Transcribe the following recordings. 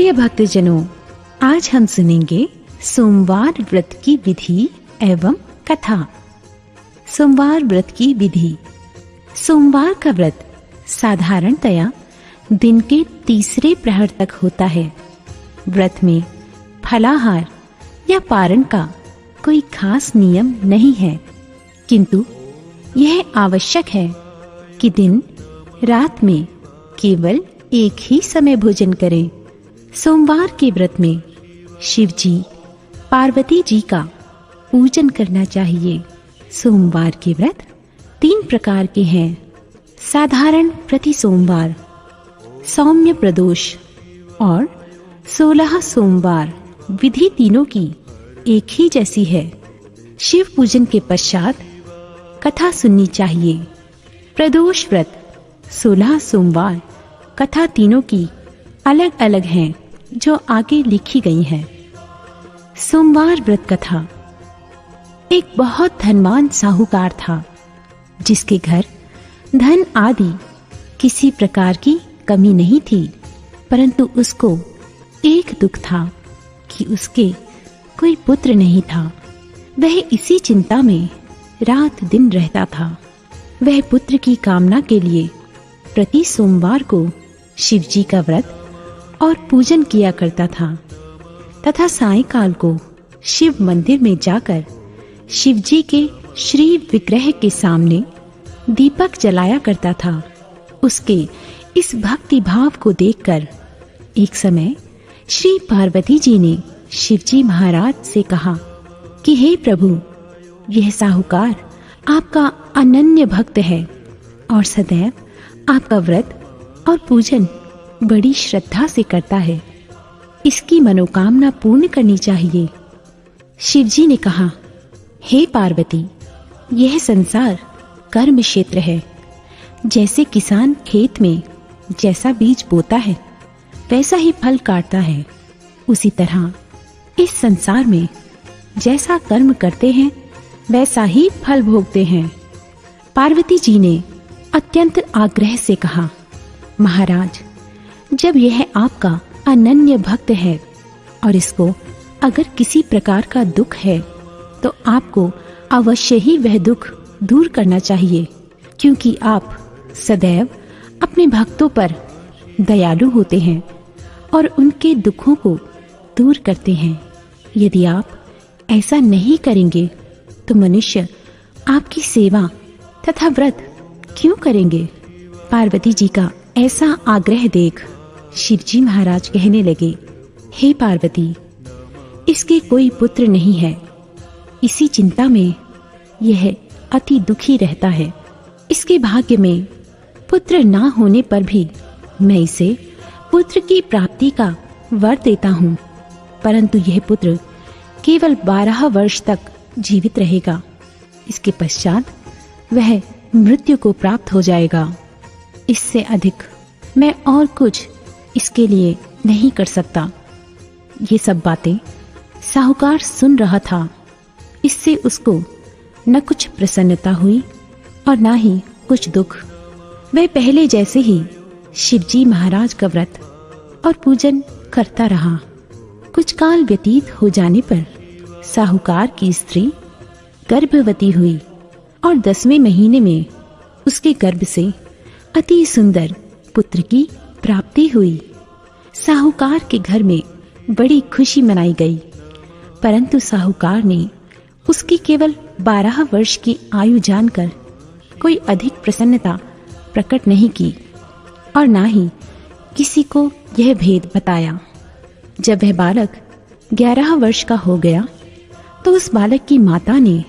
प्रिय भक्तजनों, आज हम सुनेंगे सोमवार व्रत की विधि एवं कथा। सोमवार व्रत की विधि। सोमवार का व्रत साधारणतया दिन के तीसरे प्रहर तक होता है। व्रत में फलाहार या पारण का कोई खास नियम नहीं है, किंतु यह आवश्यक है कि दिन रात में केवल एक ही समय भोजन करें। सोमवार के व्रत में शिव जी, पार्वती जी का पूजन करना चाहिए। सोमवार के व्रत 3 प्रकार के हैं। साधारण प्रति सोमवार, सौम्य प्रदोष और 16 सोमवार। विधि तीनों की एक ही जैसी है। शिव पूजन के पश्चात कथा सुननी चाहिए। प्रदोष व्रत 16 सोमवार। कथा तीनों की अलग अलग हैं, जो आगे लिखी गई हैं। सोमवार व्रत कथा। एक बहुत धनवान साहूकार था, जिसके घर धन आदि किसी प्रकार की कमी नहीं थी, परंतु उसको एक दुख था कि उसके कोई पुत्र नहीं था। वह इसी चिंता में रात दिन रहता था। वह पुत्र की कामना के लिए प्रति सोमवार को शिव जी का व्रत और पूजन किया करता था तथा सायंकाल को शिव मंदिर में जाकर शिव जी के श्री विग्रह के सामने दीपक जलाया करता था। उसके इस भक्ति भाव को देखकर एक समय श्री पार्वती जी ने शिव जी महाराज से कहा कि हे प्रभु, यह साहूकार आपका अनन्य भक्त है और सदैव आपका व्रत और पूजन बड़ी श्रद्धा से करता है। इसकी मनोकामना पूर्ण करनी चाहिए। शिव जी ने कहा, हे पार्वती, यह संसार कर्म क्षेत्र है। जैसे किसान खेत में जैसा बीज बोता है वैसा ही फल काटता है, उसी तरह इस संसार में जैसा कर्म करते हैं वैसा ही फल भोगते हैं। पार्वती जी ने अत्यंत आग्रह से कहा, महाराज, जब यह आपका अनन्य भक्त है और इसको अगर किसी प्रकार का दुख है तो आपको अवश्य ही वह दुख दूर करना चाहिए, क्योंकि आप सदैव अपने भक्तों पर दयालु होते हैं और उनके दुखों को दूर करते हैं। यदि आप ऐसा नहीं करेंगे तो मनुष्य आपकी सेवा तथा व्रत क्यों करेंगे? पार्वती जी का ऐसा आग्रह देख शिव जी महाराज कहने लगे, हे पार्वती, इसके कोई पुत्र नहीं है। इसी चिंता में यह अति दुखी रहता है। इसके भाग्य में पुत्र ना होने पर भी मैं इसे पुत्र की प्राप्ति का वर देता हूँ, परंतु यह पुत्र केवल 12 वर्ष तक जीवित रहेगा। इसके पश्चात वह मृत्यु को प्राप्त हो जाएगा। इससे अधिक मैं और कुछ इसके लिए नहीं कर सकता। ये सब बातें साहूकार सुन रहा था। इससे उसको न कुछ प्रसन्नता हुई और न ही कुछ दुख। वह पहले जैसे ही शिव जी महाराज का व्रत और पूजन करता रहा। कुछ काल व्यतीत हो जाने पर साहूकार की स्त्री गर्भवती हुई और 10वें महीने में उसके गर्भ से अति सुंदर पुत्र की प्राप्ति हुई। साहूकार के घर में बड़ी खुशी मनाई गई, परंतु साहूकार ने उसकी केवल 12 वर्ष की आयु जानकर कोई अधिक प्रसन्नता प्रकट नहीं की और ना ही किसी को यह भेद बताया। जब वह बालक 11 वर्ष का हो गया तो उस बालक की माता ने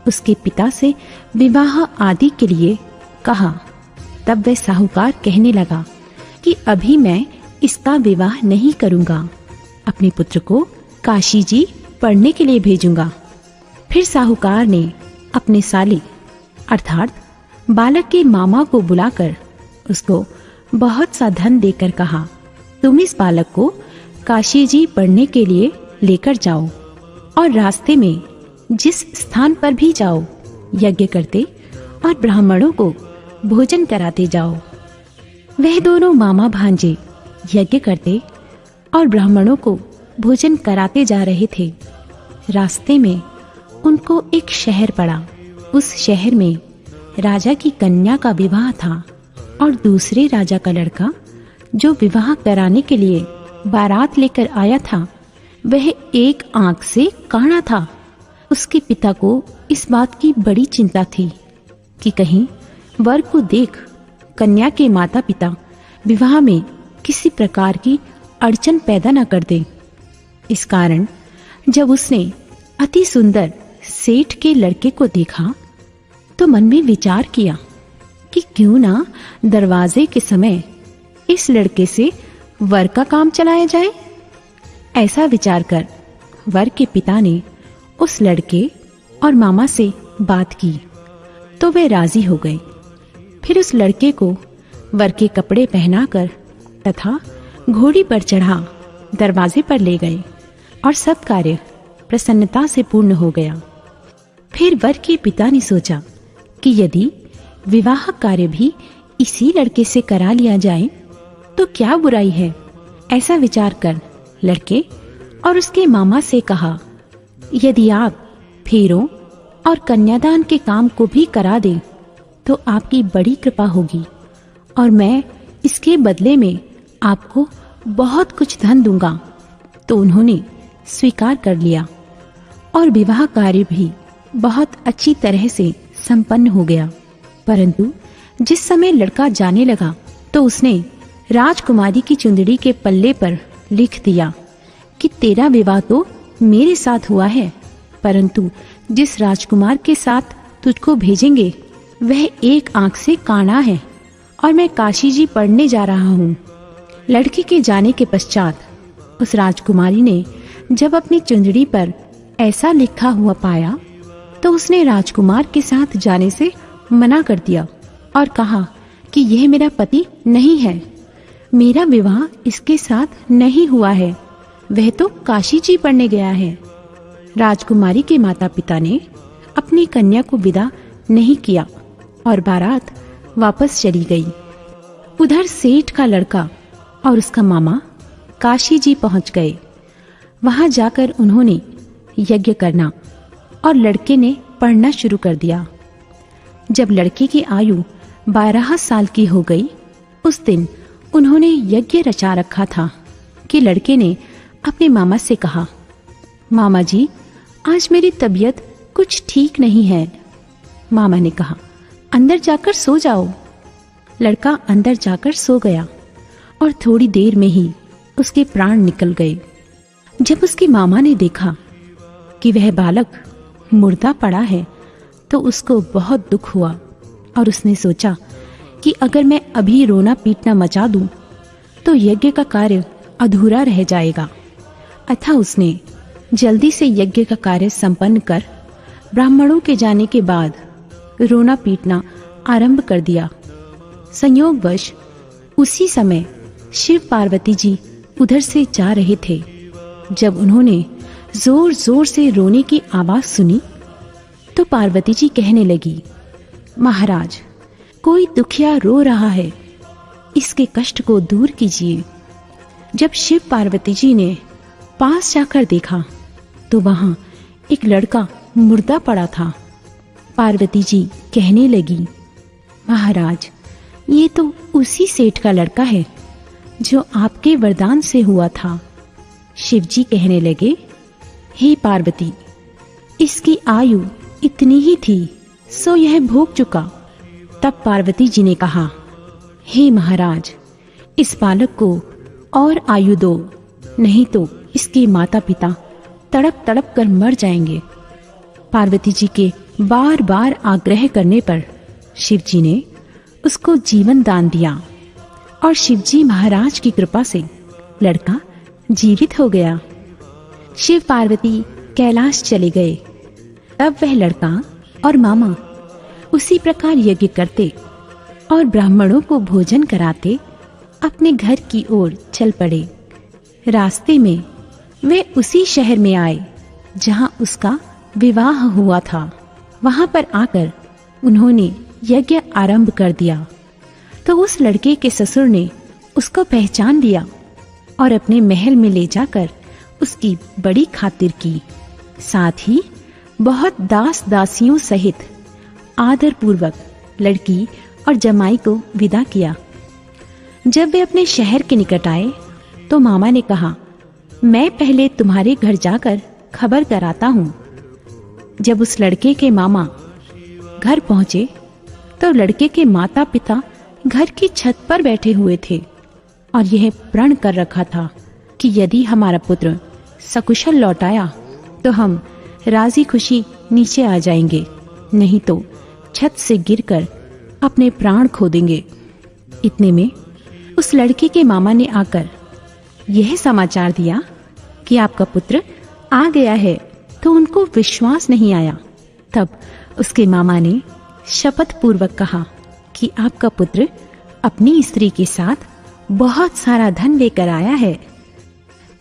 उसके पिता से विवाह आदि के लिए कहा। तब वह साहूकार कहने लगा कि अभी मैं इसका विवाह नहीं करूंगा, अपने पुत्र को काशी जी पढ़ने के लिए भेजूंगा। फिर साहूकार ने अपने साले अर्थात बालक के मामा को बुलाकर उसको बहुत सा धन देकर कहा, तुम इस बालक को काशी जी पढ़ने के लिए लेकर जाओ और रास्ते में जिस स्थान पर भी जाओ यज्ञ करते और ब्राह्मणों को भोजन कराते जाओ। वह दोनों मामा भांजे यज्ञ करते और ब्राह्मणों को भोजन कराते जा रहे थे। रास्ते में उनको एक शहर पड़ा। उस शहर में राजा की कन्या का विवाह था और दूसरे राजा का लड़का जो विवाह कराने के लिए बारात लेकर आया था वह एक आंख से काना था। उसके पिता को इस बात की बड़ी चिंता थी कि कहीं वर को देख कन्या के माता पिता विवाह में किसी प्रकार की अड़चन पैदा न कर दे। इस कारण जब उसने अति सुंदर सेठ के लड़के को देखा तो मन में विचार किया कि क्यों ना दरवाजे के समय इस लड़के से वर का काम चलाया जाए। ऐसा विचार कर वर के पिता ने उस लड़के और मामा से बात की तो वे राजी हो गए। फिर उस लड़के को वर के कपड़े पहनाकर तथा घोड़ी पर चढ़ा दरवाजे पर ले गए और सब कार्य प्रसन्नता से पूर्ण हो गया। फिर वर के पिता ने सोचा कि यदि विवाह कार्य भी इसी लड़के से करा लिया जाए तो क्या बुराई है। ऐसा विचार कर लड़के और उसके मामा से कहा, यदि आप फेरों और कन्यादान के काम को भी करा दें तो आपकी बड़ी कृपा होगी और मैं इसके बदले में आपको बहुत कुछ धन दूंगा। तो उन्होंने स्वीकार कर लिया और विवाह कार्य भी बहुत अच्छी तरह से संपन्न हो गया। परंतु जिस समय लड़का जाने लगा तो उसने राजकुमारी की चुंदड़ी के पल्ले पर लिख दिया कि तेरा विवाह तो मेरे साथ हुआ है, परंतु जिस राजकुमार के साथ तुझको भेजेंगे वह एक आंख से काना है और मैं काशी जी पढ़ने जा रहा हूँ। लड़के के जाने के पश्चात उस राजकुमारी ने जब अपनी चुंदड़ी पर ऐसा लिखा हुआ पाया तो उसने राजकुमार के साथ जाने से मना कर दिया और कहा कि यह मेरा पति नहीं है, मेरा विवाह इसके साथ नहीं हुआ है, वह तो काशी जी पढ़ने गया है। राजकुमारी के माता पिता ने अपनी कन्या को विदा नहीं किया और बारात वापस चली गई। उधर सेठ का लड़का और उसका मामा काशी जी पहुंच गए। वहां जाकर उन्होंने यज्ञ करना और लड़के ने पढ़ना शुरू कर दिया। जब लड़के की आयु 12 साल की हो गई उस दिन उन्होंने यज्ञ रचा रखा था कि लड़के ने अपने मामा से कहा, मामा जी आज मेरी तबीयत कुछ ठीक नहीं है। मामा ने कहा, अंदर जाकर सो जाओ। लड़का अंदर जाकर सो गया और थोड़ी देर में ही उसके प्राण निकल गए। जब उसके मामा ने देखा कि वह बालक मुर्दा पड़ा है तो उसको बहुत दुख हुआ और उसने सोचा कि अगर मैं अभी रोना पीटना मचा दूं तो यज्ञ का कार्य अधूरा रह जाएगा। अतः उसने जल्दी से यज्ञ का कार्य संपन्न कर ब्राह्मणों के जाने के बाद रोना पीटना आरंभ कर दिया। संयोगवश उसी समय शिव पार्वती जी उधर से जा रहे थे। जब उन्होंने जोर जोर से रोने की आवाज सुनी तो पार्वती जी कहने लगी, महाराज कोई दुखिया रो रहा है, इसके कष्ट को दूर कीजिए। जब शिव पार्वती जी ने पास जाकर देखा तो वहां एक लड़का मुर्दा पड़ा था। पार्वती जी कहने लगी, महाराज ये तो उसी सेठ का लड़का है जो आपके वरदान से हुआ था। शिव जी कहने लगे, हे पार्वती इसकी आयु इतनी ही थी सो यह भोग चुका। तब पार्वती जी ने कहा, हे महाराज इस बालक को और आयु दो, नहीं तो इसके माता पिता तड़प तड़प कर मर जाएंगे। पार्वती जी के बार बार आग्रह करने पर शिव जी ने उसको जीवन दान दिया और शिव जी महाराज की कृपा से लड़का जीवित हो गया। शिव पार्वती कैलाश चले गए। तब वह लड़का और मामा उसी प्रकार यज्ञ करते और ब्राह्मणों को भोजन कराते अपने घर की ओर चल पड़े। रास्ते में वे उसी शहर में आए जहां उसका विवाह हुआ था। वहां पर आकर उन्होंने यज्ञ आरंभ कर दिया तो उस लड़के के ससुर ने उसको पहचान लिया और अपने महल में ले जाकर उसकी बड़ी खातिर की। साथ ही बहुत दास दासियों सहित आदर पूर्वक लड़की और जमाई को विदा किया। जब वे अपने शहर के निकट आए तो मामा ने कहा, मैं पहले तुम्हारे घर जाकर खबर कराता हूं। जब उस लड़के के मामा घर पहुंचे तो लड़के के माता पिता घर की छत पर बैठे हुए थे और यह प्रण कर रखा था कि यदि हमारा पुत्र सकुशल लौट आया तो हम राजी खुशी नीचे आ जाएंगे, नहीं तो छत से गिरकर अपने प्राण खो देंगे। इतने में उस लड़के के मामा ने आकर यह समाचार दिया कि आपका पुत्र आ गया है, तो उनको विश्वास नहीं आया। तब उसके मामा ने शपथ पूर्वक कहा कि आपका पुत्र अपनी स्त्री के साथ बहुत सारा धन लेकर आया है।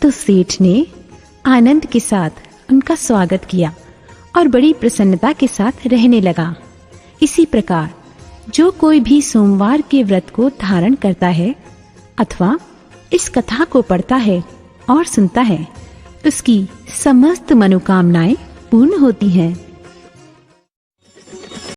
तो सेठ ने आनंद के साथ उनका स्वागत किया और बड़ी प्रसन्नता के साथ रहने लगा। इसी प्रकार जो कोई भी सोमवार के व्रत को धारण करता है अथवा इस कथा को पढ़ता है और सुनता है, उसकी समस्त मनोकामनाएं पूर्ण होती हैं।